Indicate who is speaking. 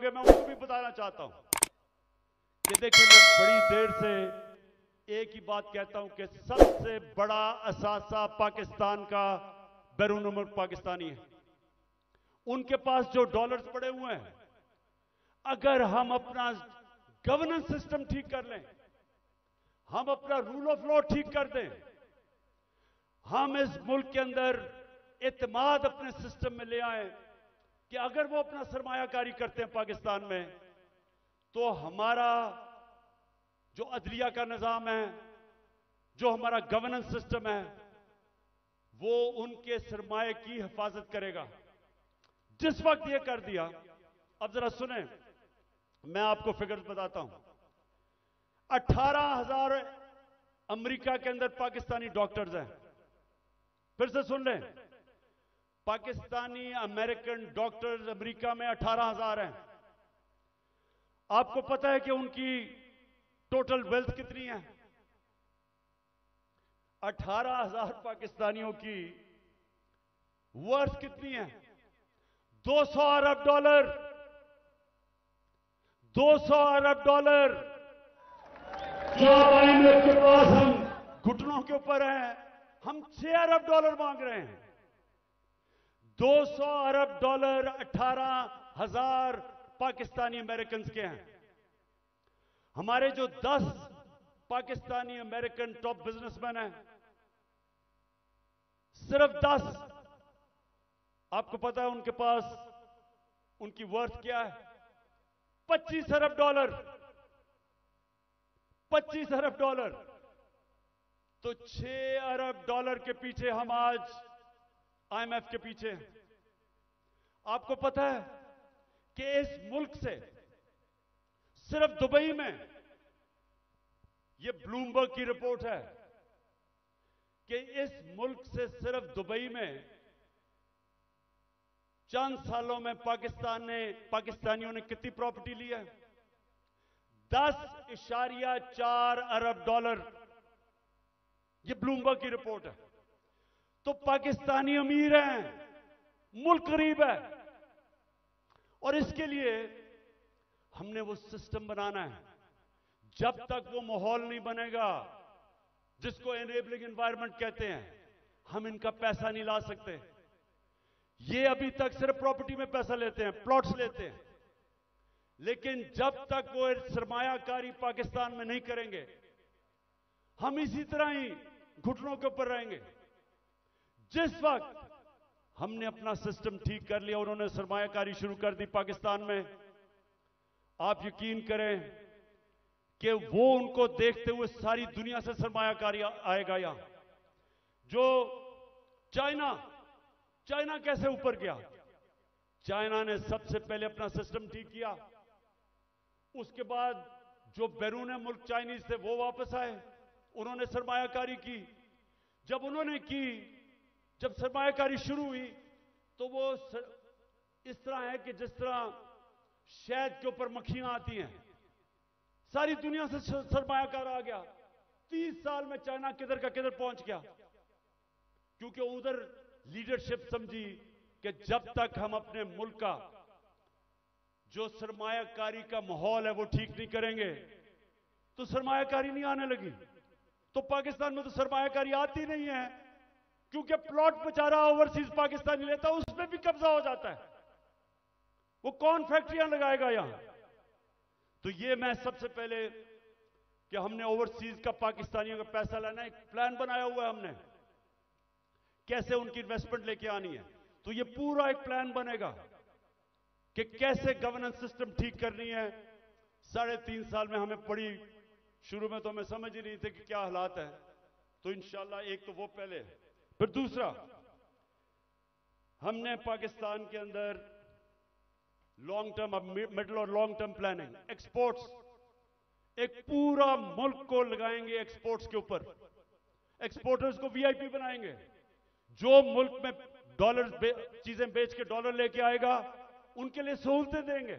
Speaker 1: होंगे, मैं उनको भी बताना चाहता हूं कि देखिए, मैं बड़ी देर से एक ही बात कहता हूं कि सबसे बड़ा असासा पाकिस्तान का बैरून मुल्क पाकिस्तानी है। उनके पास जो डॉलर्स पड़े हुए हैं, अगर हम अपना गवर्नेंस सिस्टम ठीक कर लें, हम अपना रूल ऑफ लॉ ठीक कर दें, हम इस मुल्क के अंदर एतमाद अपने सिस्टम में ले आए कि अगर वो अपना सरमायाकारी करते हैं पाकिस्तान में, तो हमारा जो अदलिया का निजाम है, जो हमारा गवर्नेंस सिस्टम है, वो उनके सरमाए की हिफाजत करेगा। जिस वक्त ये कर दिया, अब जरा सुने, मैं आपको फिगर्स बताता हूं। 18,000 अमेरिका के अंदर पाकिस्तानी डॉक्टर्स हैं। फिर से सुन लें, पाकिस्तानी अमेरिकन डॉक्टर्स अमेरिका में 18,000 हैं। आपको पता है कि उनकी टोटल वेल्थ कितनी है? 18,000 पाकिस्तानियों की वर्थ कितनी है? 200 अरब डॉलर। 200 अरब डॉलर जो IMF के पास हम घुटनों के ऊपर हैं, हम 6 अरब डॉलर मांग रहे हैं। 200 अरब डॉलर 18,000 पाकिस्तानी अमेरिकन के हैं। हमारे जो 10 पाकिस्तानी अमेरिकन टॉप बिजनेसमैन हैं, सिर्फ 10, आपको पता है उनके पास उनकी वर्थ क्या है? 25 अरब डॉलर। 25 अरब डॉलर। तो 6 अरब डॉलर के पीछे हम आज IMF के पीछे हैं। आपको पता है कि इस मुल्क से सिर्फ दुबई में, यह ब्लूमबर्ग की रिपोर्ट है कि इस मुल्क से सिर्फ दुबई में चंद सालों में पाकिस्तानियों ने कितनी प्रॉपर्टी ली है? 10.4 अरब डॉलर। यह ब्लूमबर्ग की रिपोर्ट है। तो पाकिस्तानी अमीर हैं, मुल्क गरीब है, और इसके लिए हमने वो सिस्टम बनाना है। जब तक वो माहौल नहीं बनेगा, जिसको एनेबलिंग एनवायरनमेंट कहते हैं, हम इनका पैसा नहीं ला सकते। ये अभी तक सिर्फ प्रॉपर्टी में पैसा लेते हैं, प्लॉट्स लेते हैं, लेकिन जब तक वो सरमायाकारी पाकिस्तान में नहीं करेंगे, हम इसी तरह ही घुटनों के ऊपर रहेंगे। जिस वक्त हमने अपना सिस्टम ठीक कर लिया, उन्होंने सरमायाकारी शुरू कर दी पाकिस्तान में, आप यकीन करें कि वो उनको देखते हुए सारी दुनिया से सरमायाकारी आएगा। यहां जो चाइना कैसे ऊपर गया? चाइना ने सबसे पहले अपना सिस्टम ठीक किया, उसके बाद जो बैरून मुल्क चाइनीज थे वो वापस आए, उन्होंने सरमायाकारी की। जब सरमायाकारी शुरू हुई, तो वो इस तरह है कि जिस तरह शहद के ऊपर मक्खियां आती हैं, सारी दुनिया से सरमायाकार आ गया। 30 साल में चाइना किधर का किधर पहुंच गया, क्योंकि उधर लीडरशिप समझी कि जब तक हम अपने मुल्क का जो सरमायाकारी का माहौल है वो ठीक नहीं करेंगे, तो सरमायाकारी नहीं आने लगी। तो पाकिस्तान में तो सरमायाकारी आती नहीं है, क्योंकि प्लॉट बेचारा ओवरसीज पाकिस्तानी लेता है, उसमें भी कब्जा हो जाता है। वो कौन फैक्ट्रियां लगाएगा यहां? तो ये मैं सबसे पहले कि हमने ओवरसीज का पाकिस्तानियों का पैसा लेना, एक प्लान बनाया हुआ है हमने, कैसे उनकी इन्वेस्टमेंट लेके आनी है। तो ये पूरा एक प्लान बनेगा कि कैसे गवर्नेंस सिस्टम ठीक करनी है। 3.5 साल में हमें पड़ी, शुरू में तो हमें समझ ही नहीं थे कि क्या हालात है। तो इंशाल्लाह एक तो वो पहले, फिर दूसरा, हमने पाकिस्तान के अंदर लॉन्ग टर्म, मिडिल और लॉन्ग टर्म प्लानिंग, एक्सपोर्ट्स, एक पूरा मुल्क को लगाएंगे एक्सपोर्ट्स के ऊपर। एक्सपोर्टर्स को VIP बनाएंगे। जो मुल्क में डॉलर चीजें बेच के डॉलर लेके आएगा, उनके लिए सहूलतें देंगे।